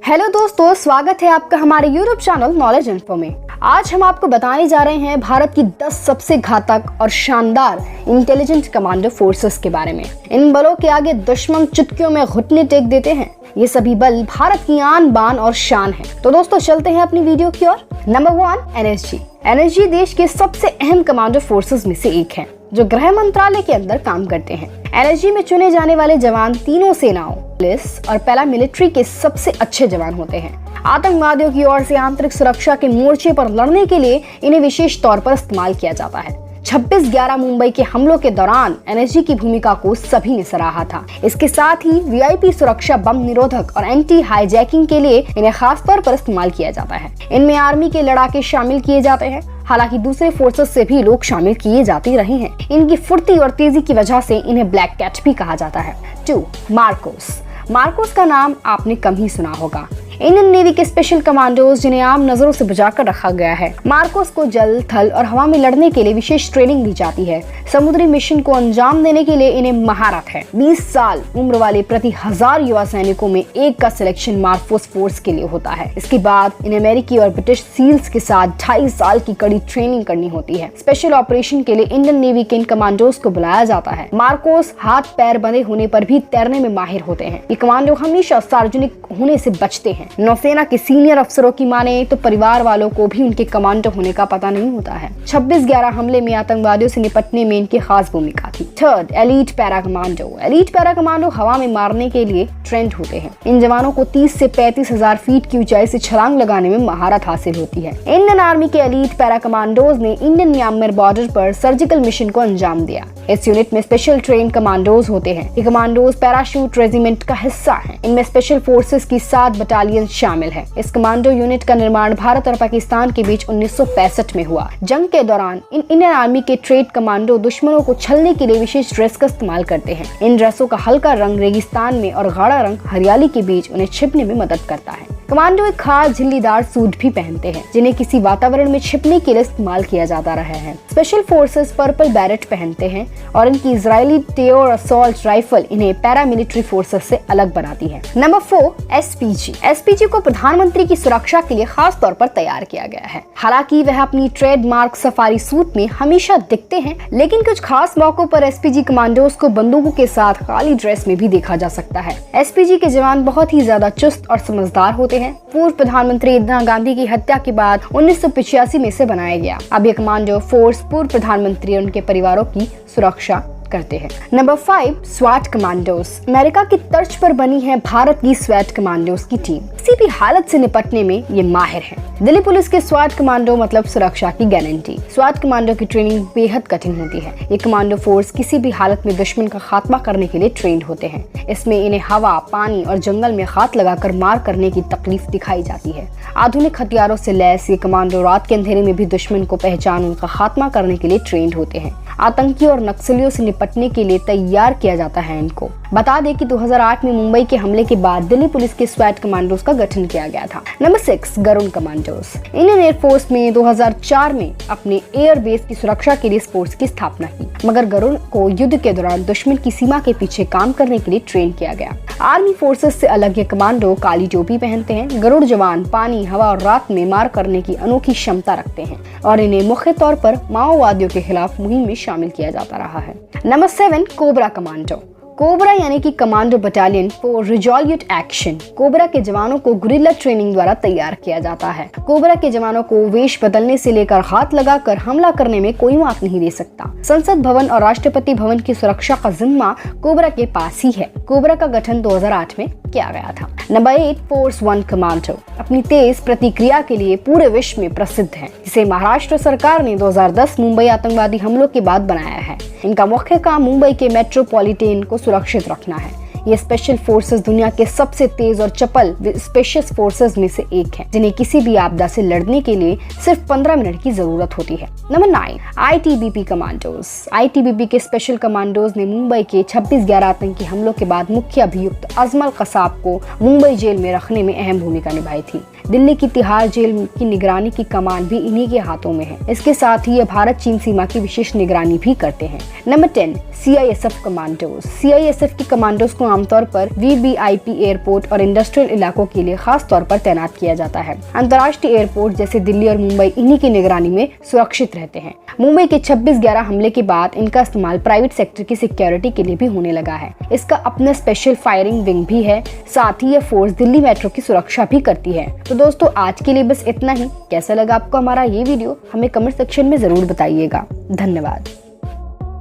Hello दोस्तों, स्वागत है आपका हमारे यूट्यूब चैनल नॉलेज इन्फो में। आज हम आपको बताने जा रहे हैं भारत की 10 सबसे घातक और शानदार इंटेलिजेंट कमांडो फोर्सेस के बारे में। इन बलों के आगे दुश्मन चुटकियों में घुटने टेक देते हैं। ये सभी बल भारत की आन बान और शान है। तो दोस्तों चलते हैं अपनी वीडियो की ओर। Number 1, NSG. एनएसजी देश के सबसे अहम कमांडो फोर्सेस में से एक है जो गृह मंत्रालय के अंदर काम करते हैं। एनएसजी में चुने जाने वाले जवान तीनों सेनाओं, पुलिस और पैरामिलिट्री के सबसे अच्छे जवान होते हैं। आतंकवादियों की ओर से आंतरिक सुरक्षा के मोर्चे पर लड़ने के लिए इन्हें विशेष तौर पर इस्तेमाल किया जाता है। 26/11 मुंबई के हमलों के दौरान एनएसजी की भूमिका को सभी ने सराहा था। इसके साथ ही वीआईपी सुरक्षा, बम निरोधक और एंटी हाईजैकिंग के लिए इन्हें खास तौर पर इस्तेमाल किया जाता है। इनमें आर्मी के लड़ाके शामिल किए जाते हैं। हालांकि दूसरे फोर्सेस से भी लोग शामिल किए जाते रहे हैं। इनकी फुर्ती और तेजी की वजह से इन्हें ब्लैक कैट भी कहा जाता है। 2, मार्कोस। मार्कोस का नाम आपने कम ही सुना होगा। इंडियन नेवी के स्पेशल कमांडोज जिन्हें आम नजरों से बचाकर रखा गया है। मार्कोस को जल, थल और हवा में लड़ने के लिए विशेष ट्रेनिंग दी जाती है। समुद्री मिशन को अंजाम देने के लिए इन्हें महारत है। 20 साल उम्र वाले प्रति 1000 युवा सैनिकों में एक का सिलेक्शन मार्कोस फोर्स के लिए होता है। इसके बाद इन्हें अमेरिकी और ब्रिटिश सील्स के साथ 2.5 साल की कड़ी ट्रेनिंग करनी होती है। स्पेशल ऑपरेशन के लिए इंडियन नेवी के इन कमांडोज को बुलाया जाता है। मार्कोस हाथ पैर बंधे होने पर भी तैरने में माहिर होते हैं। ये कमांडो हमेशा सार्वजनिक होने से बचते हैं। नौसेना के सीनियर अफसरों की माने तो परिवार वालों को भी उनके कमांडो होने का पता नहीं होता है। 26/11 हमले में आतंकवादियों से निपटने में इनकी खास भूमिका थी। 3, elite para commando. Elite para commando हवा में मारने के लिए ट्रेंड होते हैं। इन जवानों को 30 से 35,000 फीट की ऊंचाई से छलांग लगाने में महारत हासिल होती है। इंडियन आर्मी के एलीट पैरा कमांडोज ने इंडियन म्यांमार बॉर्डर पर सर्जिकल मिशन को अंजाम दिया। इस यूनिट में स्पेशल ट्रेन कमांडोज होते हैं। ये कमांडोज पैराशूट रेजिमेंट का हिस्सा हैं। इनमें स्पेशल फोर्सेस की 7 बटालियन शामिल है। इस कमांडो यूनिट का निर्माण भारत और पाकिस्तान के बीच 1965 में हुआ। जंग के दौरान इन इंडियन आर्मी के ट्रेड कमांडो दुश्मनों को छलने के लिए विशेष ड्रेस का इस्तेमाल करते हैं। इन ड्रेसों का हल्का रंग रेगिस्तान में और गाढ़ा रंग हरियाली के बीच उन्हें छिपने में मदद करता है। कमांडो एक खास झिल्लीदार सूट भी पहनते हैं जिन्हें किसी वातावरण में छिपने के लिए इस्तेमाल किया जाता रहा है। स्पेशल फोर्सेस पर्पल बैरेट पहनते हैं और इनकी इजरायली टेओर असॉल्ट राइफल इन्हें पैरामिलिट्री फोर्सेस से अलग बनाती है। Number 4, SPG. एसपीजी को प्रधानमंत्री की सुरक्षा के लिए खास तौर पर तैयार किया गया है। हालांकि वह अपनी ट्रेडमार्क सफारी सूट में हमेशा दिखते हैं, लेकिन कुछ खास मौकों पर एसपीजी कमांडोज को बंदूकों के साथ काली ड्रेस में भी देखा जा सकता है। एसपीजी के जवान बहुत ही ज्यादा चुस्त और समझदार होते हैं। पूर्व प्रधानमंत्री इंदिरा गांधी की हत्या के बाद 1985 में से बनाया गया। अब ये कमांडो फोर्स पूर्व प्रधानमंत्री और उनके परिवारों की सुरक्षा करते हैं। Number 5, स्वाट commandos. अमेरिका की तर्ज पर बनी है भारत की स्वाट कमांडोज की टीम। किसी भी हालत से निपटने में ये माहिर है। दिल्ली पुलिस के स्वाट कमांडो मतलब सुरक्षा की गारंटी। स्वाट कमांडो की ट्रेनिंग बेहद कठिन होती है। ये कमांडो फोर्स किसी भी हालत में दुश्मन का खात्मा करने के लिए ट्रेंड होते हैं। इसमें इन्हें हवा, पानी और जंगल में हाथ लगाकर मार करने की तकलीफ दिखाई जाती है। आधुनिक हथियारों से लैस ये कमांडो रात के अंधेरे में भी दुश्मन को पहचान उनका खात्मा करने के लिए ट्रेंड होते हैं। आतंकियों और नक्सलियों से निपटने के लिए तैयार किया जाता है इनको। बता दें कि 2008 में मुंबई के हमले के बाद दिल्ली पुलिस के स्वाट कमांडोज का गठन किया गया था। Number 6, Garud commandos. Indian Air Force ने 2004 में अपने एयर बेस की सुरक्षा के लिए इस फोर्स की स्थापना की, मगर गरुड़ को युद्ध के दौरान दुश्मन की सीमा के पीछे काम करने के लिए ट्रेन किया गया। आर्मी फोर्सेस से अलग ये कमांडो काली टोपी पहनते हैं। गरुड़ जवान पानी, हवा और रात में मार करने की अनोखी क्षमता रखते हैं और इन्हें मुख्य तौर पर माओवादियों के खिलाफ मुहिम में शामिल किया जाता रहा है। Number 7, cobra commando. कोबरा यानी कि commando battalion for resolute action. Cobra के जवानों को गुरिल्ला ट्रेनिंग द्वारा तैयार किया जाता है। कोबरा के जवानों को वेश बदलने से लेकर हाथ लगाकर हमला करने में कोई मात नहीं दे सकता। संसद भवन और राष्ट्रपति भवन की सुरक्षा का जिम्मा कोबरा के पास ही है। कोबरा का गठन 2008 में किया गया था। Number 8, force 1 commando. अपनी तेज प्रतिक्रिया के लिए पूरे विश्व में प्रसिद्ध है। इसे महाराष्ट्र सरकार ने 2010 मुंबई आतंकवादी हमलों के बाद बनाया है। इनका मुख्य काम मुंबई के मेट्रोपॉलिटन को सुरक्षित रखना है। ये स्पेशल फोर्सेस दुनिया के सबसे तेज और चपल स्पेशल फोर्सेस में से एक है, जिन्हें किसी भी आपदा से लड़ने के लिए सिर्फ 15 मिनट की जरूरत होती है। Number 9, ITBP commandos. आईटीबीपी के स्पेशल कमांडोज ने मुंबई के 26/11 आतंकी हमलों के बाद मुख्य अभियुक्त अजमल कसाब को मुंबई जेल में रखने में अहम भूमिका निभाई थी। दिल्ली की तिहाड़ जेल की निगरानी की कमान भी इन्हीं के हाथों में है। इसके साथ ही ये भारत चीन सीमा की विशेष निगरानी भी करते हैं। Number 10, CISF commandos. सीआईएसएफ के कमांडोज को आमतौर पर VVIP एयरपोर्ट और इंडस्ट्रियल इलाकों के लिए खास तौर पर तैनात किया जाता है। अंतर्राष्ट्रीय एयरपोर्ट जैसे दिल्ली और मुंबई इन्हीं की निगरानी में सुरक्षित रहते हैं। मुंबई के 26/11 हमले के बाद इनका इस्तेमाल प्राइवेट सेक्टर की सिक्योरिटी के लिए भी होने लगा है। इसका अपना स्पेशल फायरिंग विंग भी है। साथ ही यह फोर्स दिल्ली मेट्रो की सुरक्षा भी करती है। तो दोस्तों आज के लिए बस इतना ही। कैसा लगा आपको हमारा ये वीडियो हमें कमेंट सेक्शन में जरूर बताइएगा। धन्यवाद।